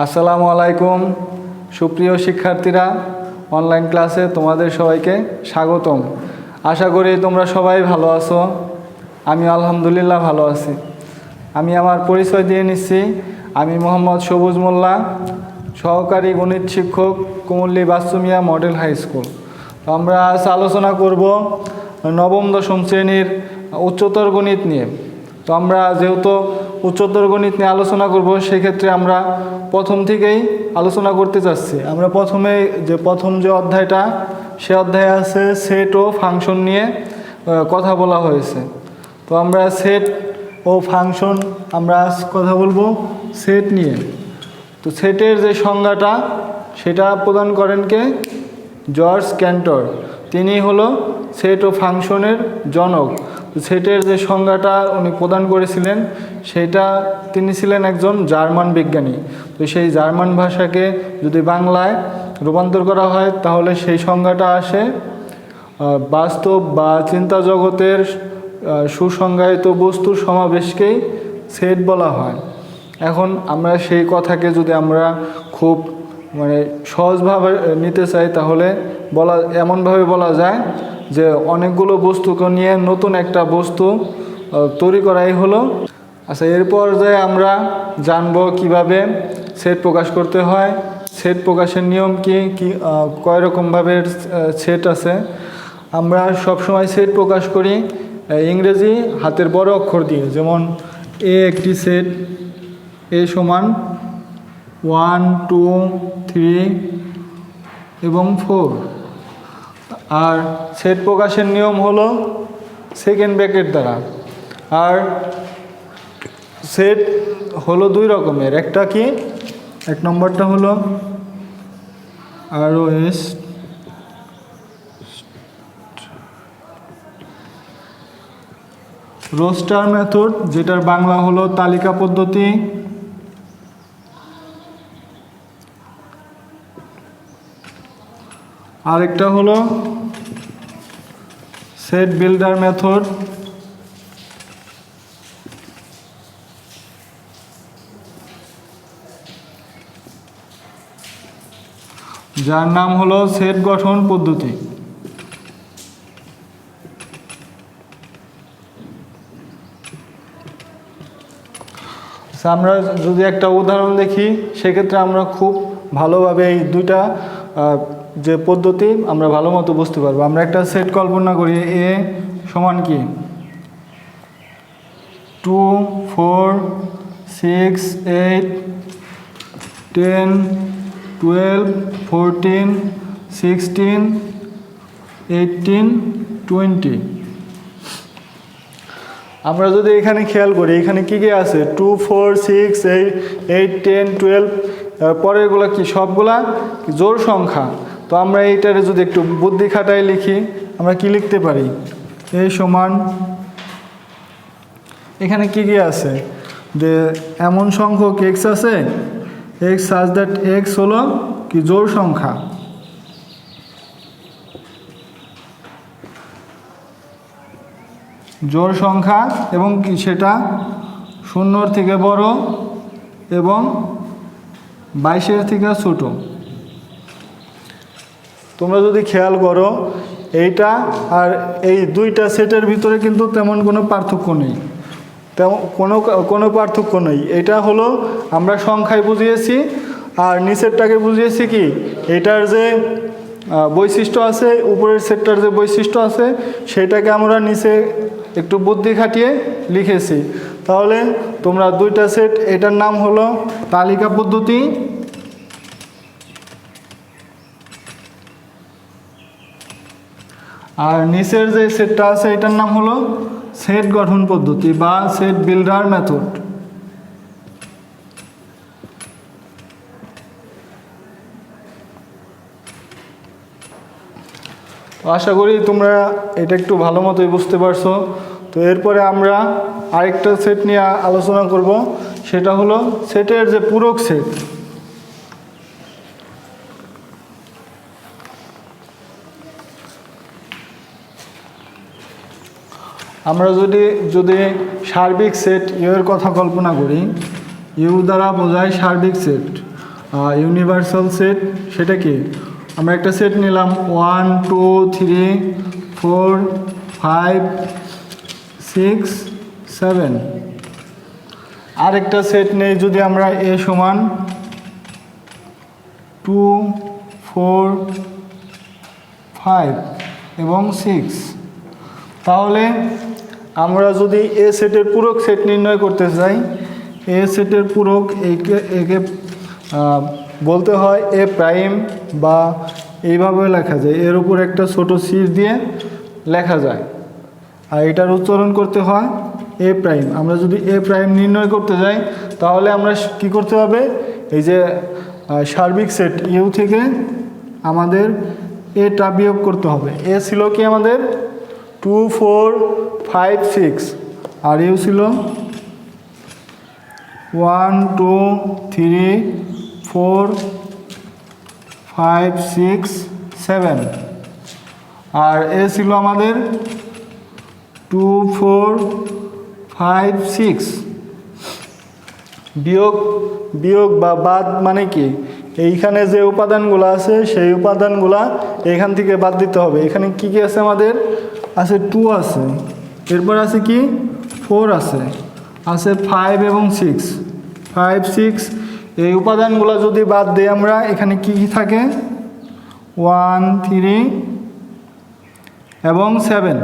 আসসালামু আলাইকুম সুপ্রিয় শিক্ষার্থীরা, অনলাইন ক্লাসে তোমাদের সবাইকে স্বাগতম। আশা করি তোমরা সবাই ভালো আছো। আমি আলহামদুলিল্লাহ ভালো আছি। আমি আমার পরিচয় দিয়ে নিচ্ছি। আমি মোহাম্মদ সবুজ মোল্লা, সহকারী গণিত শিক্ষক, কুমুল্লী বাচ্চুমিয়া মডেল হাই স্কুল। তো আমরা আজ আলোচনা করব নবম দশম শ্রেণীর উচ্চতর গণিত নিয়ে। তো আমরা যেহেতু উচ্চতর গণিত নিয়ে আলোচনা করব, সেক্ষেত্রে আমরা প্রথম থেকেই আলোচনা করতে চাচ্ছি। আমরা প্রথম যে অধ্যায়টা, সে অধ্যায়ে আছে সেট ও ফাংশন নিয়ে কথা বলা হয়েছে। তো আমরা সেট ও ফাংশন আমরা আজ কথা বলবো সেট নিয়ে। তো সেটের যে সংজ্ঞাটা, সেটা প্রদান করেন কে? জর্জ ক্যান্টর। তিনি হলো সেট ও ফাংশনের জনক। সেটের যে সংজ্ঞাটা উনি প্রদান করেছিলেন, সেটা তিনি ছিলেন একজন জার্মান বিজ্ঞানী। তো সেই জার্মান ভাষাকে যদি বাংলায় রূপান্তর করা হয়, তাহলে সেই সংজ্ঞাটা আসে বাস্তব বা চিন্তা জগতের সুসংজ্ঞায়িত বস্তুর সমাবেশকেই সেট বলা হয়। এখন আমরা সেই কথাকে যদি আমরা খুব সহজভাবে নিতে চাই, তাহলে এমনভাবে বলা যায় যে অনেকগুলো বস্তুকে নিয়ে নতুন একটা বস্তু তৈরি করাই হলো। আচ্ছা, এরপর যে আমরা জানব কিভাবে সেট প্রকাশ করতে হয়, সেট প্রকাশের নিয়ম কি, কয় রকমভাবে সেট আছে। আমরা সবসময় সেট প্রকাশ করি ইংরেজি হাতের বড় অক্ষর দিয়ে। যেমন এ একটি সেট, এ সমান 1 2 3 এবং 4। আর সেট প্রকাশের নিয়ম হলো সেকেন্ড ব্র্যাকেট দ্বারা। আর সেট হলো দুই রকমের। একটা কি, এক নম্বরটা হলো ROS, রোস্টার মেথড, যেটার বাংলা হলো তালিকা পদ্ধতি। আরেকটা হলো সেট বিল্ডার মেথড। যার নাম হলো সেট গঠন পদ্ধতি। আমরা যদি একটা উদাহরণ দেখি, সেক্ষেত্রে আমরা খুব ভালোভাবে এই দুইটা যে পদ্ধতি আমরা ভালো মতো বুঝতে পারবো। আমরা একটা সেট কল্পনা করি। এ সমান কি 2 4 6 8 10 12 14 16 18 20। আমরা যদি এখানে খেয়াল করি, এখানে কি কি আছে? 2 4 6 8 10 12, পরেরগুলো কি? সবগুলা জোড় সংখ্যা। তো আমরা এইটারে যদি একটু বুদ্ধি খাটায় লিখি, আমরা কি লিখতে পারি? এ সমান, এখানে কি কি আছে? যে এমন সংখ্যক এক্স আছে, এক্স সাজ দ্যাট এক্স হলো কি? জোড় সংখ্যা। জোড় সংখ্যা এবং কি সেটা 0 থেকে বড় এবং 22 থেকে ছোট। তোমরা যদি খেয়াল করো, এইটা আর এই দুইটা সেটের ভিতরে কিন্তু তেমন কোনো পার্থক্য নেই, কোনো পার্থক্য নেই। এটা হলো আমরা সংখ্যায় বুঝিয়েছি, আর নিচেরটাকে বুঝিয়েছি কি? এটার যে বৈশিষ্ট্য আছে, উপরের সেটটার যে বৈশিষ্ট্য আছে, সেটাকে আমরা নিচে একটু বুদ্ধি খাটিয়ে লিখেছি। তাহলে তোমরা দুইটা সেট, এটার নাম হলো তালিকা পদ্ধতি, আর নিচের যে সেটটা আছে, এটার নাম হলো সেট গঠন পদ্ধতি বা সেট বিল্ডার মেথড। আশা করি তোমরা এটা একটু ভালো মতোই বুঝতে পারছো। তো এরপরে আমরা আরেকটা সেট নিয়ে আলোচনা করব, সেটা হলো সেটের যে পূরক সেট। আমরা যদি সার্বিক সেট ইউ এর কথা কল্পনা করি, ইউ দ্বারা বোঝায় সার্বিক সেট। ইউনিভার্সাল সেট, সেটা কি? আমরা একটা সেট নিলাম 1 2 3 4 5 6 7। আরেকটা সেট নেই যদি আমরা a সমান 2 4 5 এবং 6, তাহলে আমরা যদি এ সেটের পূরক সেট নির্ণয় করতে চাই, এ সেটের পূরক একে বলতে হয় এ প্রাইম, বা এইভাবে লেখা যায়, এর উপর একটা ছোট সির দিয়ে লেখা যায়, আর এটার উচ্চারণ করতে হয় এ প্রাইম। আমরা যদি এ প্রাইম নির্ণয় করতে যাই তাহলে আমরা কি করতে হবে, এই যে সার্বিক সেট ইউ থেকে আমাদের এটা বিয়োগ করতে হবে। এ ছিল কি আমাদের 2 4 5 6, আর ইউ ছিল 1 2 3 4 5 6 7, আর এ ছিল আমাদের 2 4 5 6। বিয়োগ বা বাদ মানে কি, এইখানে যে উপাদানগুলো আছে সেই উপাদানগুলা এখান থেকে বাদ দিতে হবে। এখানে কি কি আছে আমাদের? আছে 2 আছে, এরপর আছে কি 4 আছে 5 এবং 6, 5 6। এই উপাদানগুলো যদি বাদ দিই আমরা, এখানে কি কি থাকে? 1 3 এবং 7।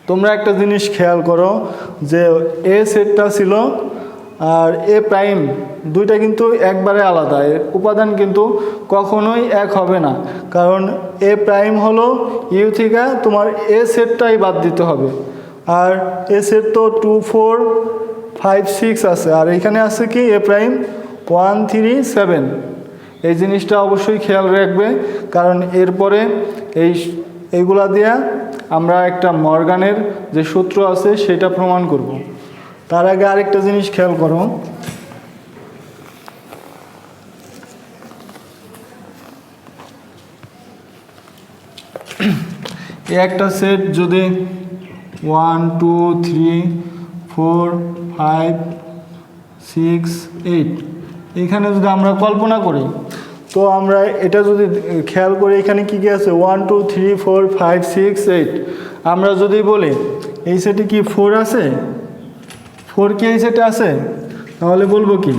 তোমরা একটা জিনিস খেয়াল করো যে এ সেটটা ছিল আর এ প্রাইম দুইটা কিন্তু একবারে আলাদা, এর উপাদান কিন্তু কখনোই এক হবে না, কারণ এ প্রাইম হলো ইউ থেকে তোমার এ সেটটাই বাদ দিতে হবে, আর এ সেট তো 2 4 5 6 আছে, আর এখানে আছে কি এ প্রাইম 1 3 7। এই জিনিসটা অবশ্যই খেয়াল রাখবে, কারণ এরপরে এইগুলা দিয়া আমরা একটা মর্গানের যে সূত্র আছে সেটা প্রমাণ করব। তার আগে আরেকটা জিনিস খেয়াল করো, একটা সেট যদি 1 2 3 4 5 6 8, এখানে যদি আমরা কল্পনা করি, তো আমরা এটা যদি খেয়াল করি এখানে কি কি আছে 1 2 3 4 5 6 8। আমরা যদি বলি এই সেটে কি 4 আছে, 4 কি এই সেটে আছে, তাহলে বলবো কি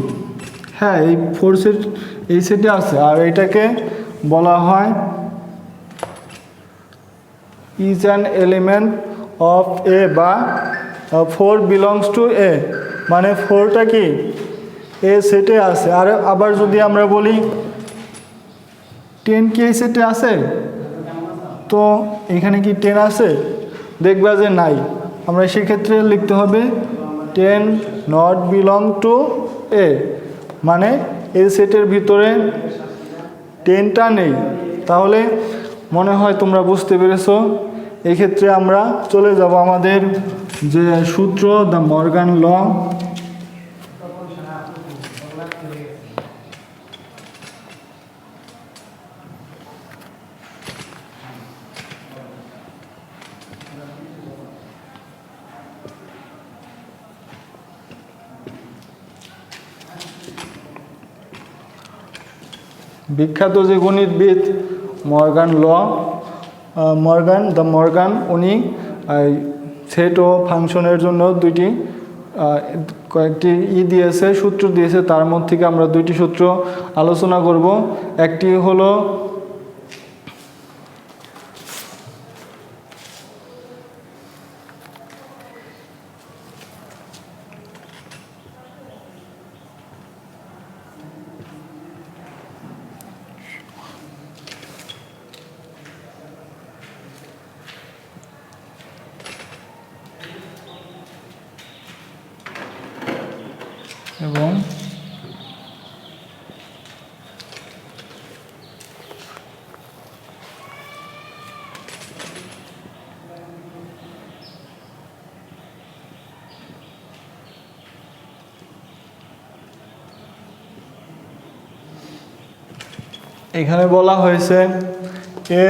হ্যাঁ এই 4 সেট এই সেটে আছে, আর এটাকে বলা হয় ইজ অ্যান এলিমেন্ট অফ এ, বা 4 বিলংস টু এ, মানে 4টা কি এ সেটে আছে। আর আবার যদি আমরা বলি 10 কি এই সেটে আছে, তো এখানে কি 10 আছে, দেখবা যে নাই। আমরা সেক্ষেত্রে লিখতে হবে 10 নট বিলং টু এ, মানে এই সেটের ভিতরে 10টা নেই। তাহলে মনে হয় তোমরা বুঝতে পেরেছো। এই ক্ষেত্রে আমরা চলে যাব আমাদের যে সূত্র, দ্য মর্গান ল। বিখ্যাত যে গণিতবিদ মর্গান, উনি সেট ও ফাংশনের জন্য কয়েকটি দিয়েছে, সূত্র দিয়েছে। তার মধ্যে থেকে আমরা দুইটি সূত্র আলোচনা করব। একটি হলো এবং এখানে বলা হয়েছে এ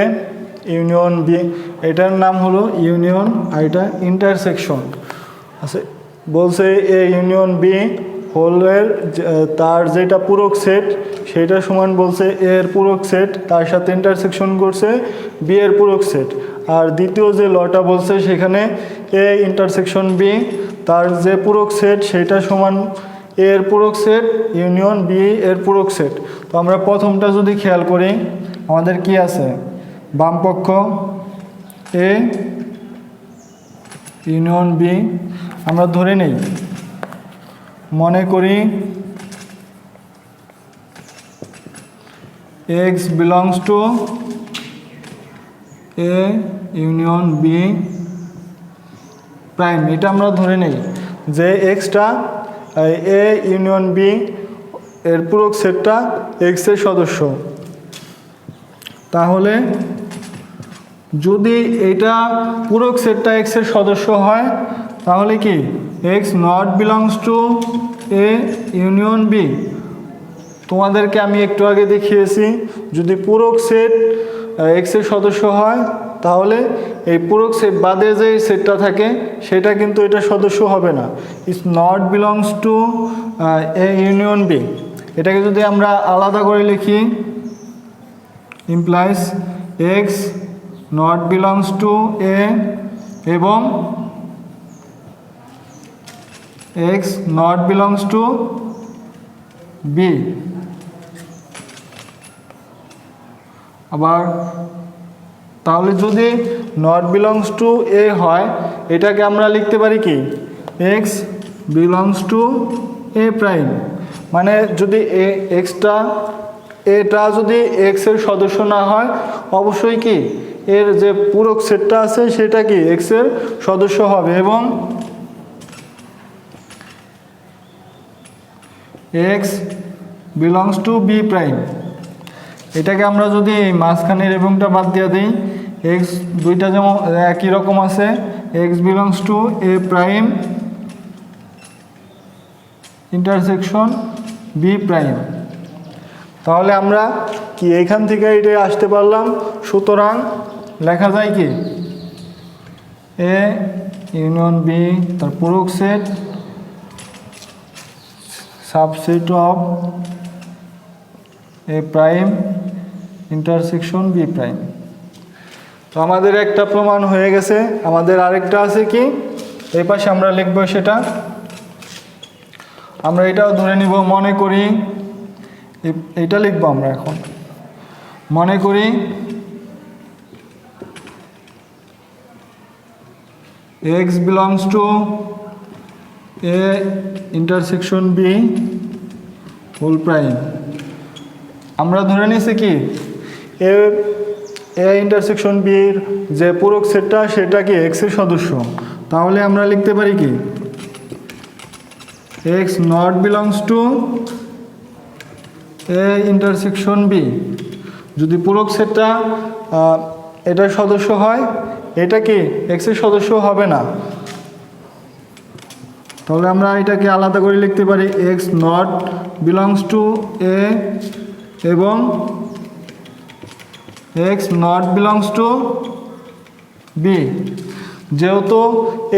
ইউনিয়ন বি, এটার নাম হলো ইউনিয়ন আর এটা ইন্টারসেকশন আছে। বলছে এ ইউনিয়ন বি হোলের তার যেটা পূরক সেট সেটা সমান বলছে এ এর পূরক সেট, তার সাথে ইন্টারসেকশন করছে বি এর পূরক সেট। আর দ্বিতীয় যে লটা বলছে সেখানে এ ইন্টারসেকশন বি, তার যে পূরক সেট সেটা সমান এ এর পূরক সেট ইউনিয়ন বি এর পূরক সেট। তো আমরা প্রথমটা যদি খেয়াল করি, আমাদের কি আছে, বাম পক্ষ এ ইউনিয়ন বি। আমরা ধরে নেই, মনে করি x belongs to a union B prime. এটা আমরা ধরে নেই যে এক্সটা এ ইউনিয়ন বি এর পূরক সেটটা এক্স এর সদস্য। তাহলে যদি এটা পূরক সেটটা এক্স এর সদস্য হয় তাহলে কি X not belongs to A union B. তোমাদেরকে আমি একটু আগে দেখিয়েছি যদি পূরক সেট এক্স এর সদস্য হয় তাহলে এই পূরক সেট বাদে যে সেটটা থাকে সেটা কিন্তু এটা সদস্য হবে না, it's not belongs to A union B. এটাকে যদি আমরা আলাদা করে লিখি, implies x not belongs to A এবং x not belongs to B. আবার তাহলে যদি নট বিলংস টু এ হয় এটাকে আমরা লিখতে পারি কি x belongs to A prime. মানে যদি এটা যদি এক্স এর সদস্য না হয় অবশ্যই কি এর যে পূরক সেটটা আছে সেটা কি এক্স এর সদস্য হবে এবং x belongs to B prime. এটাকে আমরা যদি মাঝখানের এবংটা বাদ দিয়ে দিই, এক্স দুইটা যেমন একই রকম আছে, X belongs to A prime intersection B prime. তাহলে আমরা কি এইখান থেকে এটা আসতে পারলাম। সুতরাং লেখা যায় কি এ ইউনিয়ন বি তার পূরক set subset of A prime intersection B prime. তো আমাদের একটা প্রমাণ হয়ে গেছে, আমাদের আরেকটা আছে কি এই পাশে আমরা লিখবো সেটা। আমরা এটাও ধরে নিব, মনে করি এটা লিখবো আমরা এখন, মনে করি x belongs to a intersection b whole prime। আমরা ধরে নিছি কি এ ইন্টারসেকশন বি এর যে পূরক সেটটা সেটা কি এক্স এর সদস্য। তাহলে আমরা লিখতে পারি কি X not belongs to A intersection B. যদি পূরক সেটটা এটার সদস্য হয় এটা কি এক্স এর সদস্য হবে না। তাহলে আমরা এটাকে আলাদা করে লিখতে পারি X not belongs to A এবং x not belongs to B. যেহেতু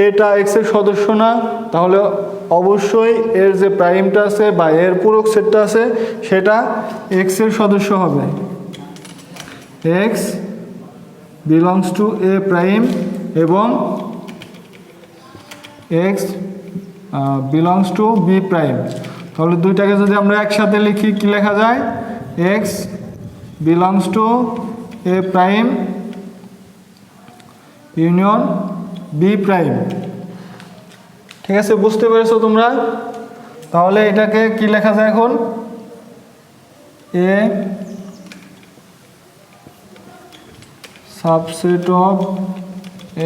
এটা এক্স এর সদস্য না তাহলে অবশ্যই এর যে প্রাইমটা আছে বা এর পূরক সেটটা আছে সেটা এক্স এর সদস্য হবে। X belongs to A prime এবং x belongs to B prime. তাহলে দুইটাকে যদি আমরা একসাথে লিখি কি লেখা যায় x belongs to A prime union B prime. ঠিক আছে, বুঝতে পেরেছো তোমরা? তাহলে এটাকে কি লেখা যায় এখন A subset of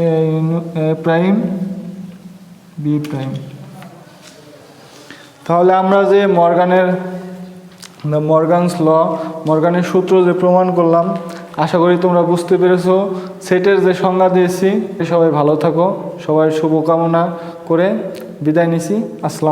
A prime B prime. তাহলে আমরা যে মর্গানের সূত্র যে প্রমাণ করলাম আশা করি তোমরা বুঝতে পেরেছো। সেটের যে সংজ্ঞা দিয়েছি সবাই ভালো থাকো, সবাই শুভকামনা করে বিদায় নিছি। আসসালাম।